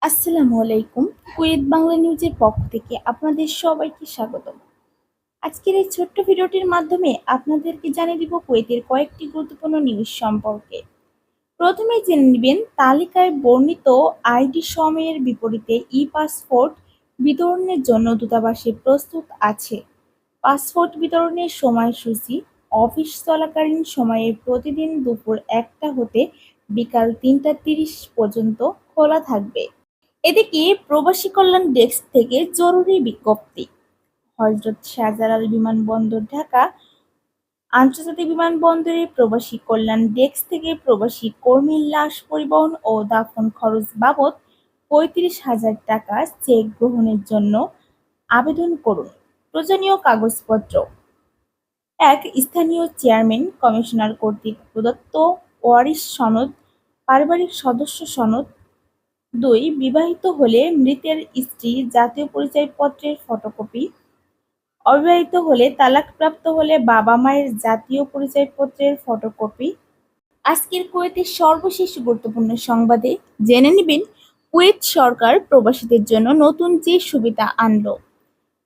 আসসালামু আলাইকুম। কুয়েত বাংলা নিউজের পক্ষ থেকে আপনাদের সবাইকে স্বাগতম। আজকের এই ছোট্ট ভিডিওটির মাধ্যমে আপনাদেরকে জানিয়ে দিব কুয়েতের কয়েকটি গুরুত্বপূর্ণ নিউজ সম্পর্কে। প্রথমেই জেনে নেবেন তালিকায় বর্ণিত আইডি সময়ের বিপরীতে পাসপোর্ট বিতরণের জন্য দূতাবাসে প্রস্তুত আছে। পাসপোর্ট বিতরণের সময়সূচি অফিস চলাকালীন সময়ে প্রতিদিন দুপুর 1টা হতে বিকাল 3টা 30 পর্যন্ত খোলা থাকবে। এদিকে প্রবাসী কল্যাণ ডেস্ক থেকে জরুরি বিজ্ঞপ্তি। হযরত শাহজালাল বিমানবন্দর ঢাকা আন্তর্জাতিক বিমানবন্দরে প্রবাসী কল্যাণ ডেস্ক থেকে প্রবাসী কর্মীর লাশ পরিবহন ও দাফন খরচ বাবদ ৩৫,০০০ টাকা চেক গ্রহণের জন্য আবেদন করুন। প্রয়োজনীয় কাগজপত্র: ১. স্থানীয় চেয়ারম্যান কমিশনার কর্তৃক প্রদত্ত ওয়ারিশ সনদ, পারিবারিক সদস্য সনদ। ২. বিবাহিত হলে মৃতের স্ত্রীর জাতীয় পরিচয়পত্রের ফটোকপি। অবিবাহিত হলে তালাকপ্রাপ্ত হলে বাবা-মায়ের জাতীয় পরিচয়পত্রের ফটোকপি। আজকের কুয়েতের সর্বশেষ গুরুত্বপূর্ণ সংবাদে জেনে নেবেন কুয়েত সরকার প্রবাসীদের জন্য নতুন যে সুবিধা আনলো।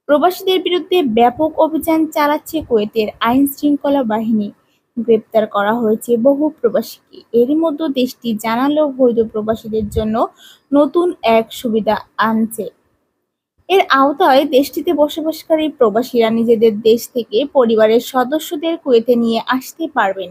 প্রবাসীদের বিরুদ্ধে ব্যাপক অভিযান চালাচ্ছে কুয়েতের আইন শৃঙ্খলা বাহিনী। গ্রেপ্তার করা হয়েছে বহু প্রবাসীকে। এরই মধ্যে দেশটি জানালো বৈধ প্রবাসীদের জন্য নতুন এক সুবিধা আনছে। এর আওতায় দেশটিতে বসবাসকারী প্রবাসীরা নিজেদের দেশ থেকে পরিবারের সদস্যদের কুয়েতে নিয়ে আসতে পারবেন।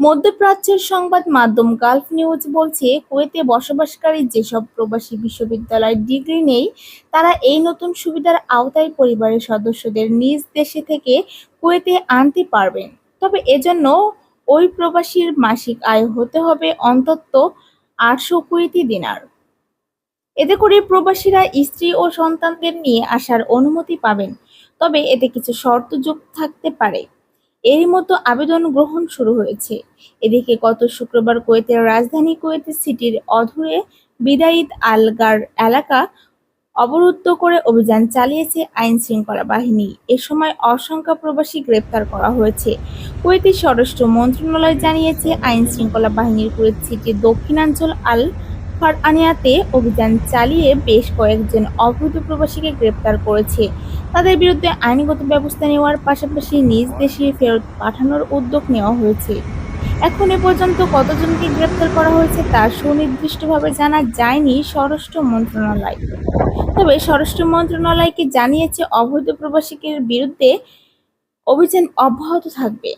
মধ্যপ্রাচ্যের সংবাদ মাধ্যম গালফ নিউজ বলছে, কুয়েতে বসবাসকারী যেসব প্রবাসী বিশ্ববিদ্যালয়ের ডিগ্রি নেই তারা এই নতুন সুবিধার আওতায় পরিবারের সদস্যদের নিজ দেশে থেকে কুয়েতে আনতে পারবেন। তবে এজন্য ওই প্রবাসীর মাসিক আয় হতে হবে অন্তত 800 কুয়েতি দিনার। এতে করে প্রবাসীরা স্ত্রী ও সন্তানদের নিয়ে আসার অনুমতি পাবেন। তবে এতে কিছু শর্ত যোগ থাকতে পারে। এরই মধ্যে আবেদন গ্রহণ শুরু হয়েছে। এদিকে গত শুক্রবার কুয়েতের রাজধানী কুয়েত সিটির অদূরে বিদাইদ আল গার এলাকা অবরুদ্ধ করে অভিযান চালিয়েছে আইন শৃঙ্খলা বাহিনী। এ সময় অসংখ্য প্রবাসী গ্রেপ্তার করা হয়েছে। কুয়েতের স্বরাষ্ট্র মন্ত্রণালয় জানিয়েছে, আইন শৃঙ্খলা বাহিনীর কুয়েত সিটির দক্ষিণাঞ্চল আল ফারআনিয়াতে অভিযান চালিয়ে বেশ কয়েকজন অবৈধ প্রবাসীকে গ্রেপ্তার করেছে। তাদের বিরুদ্ধে আইনগত ব্যবস্থা নেওয়ার পাশাপাশি নিজ দেশে ফেরত পাঠানোর উদ্যোগ নেওয়া হয়েছে। এখন এ পর্যন্ত কতজনকে গ্রেপ্তার করা হয়েছে তা সুনির্দিষ্টভাবে জানা যায়নি স্বরাষ্ট্র মন্ত্রণালয়। তবে স্বরাষ্ট্র মন্ত্রণালয়কে জানিয়েছে অবৈধ প্রবাসীদের বিরুদ্ধে অভিযান অব্যাহত থাকবে।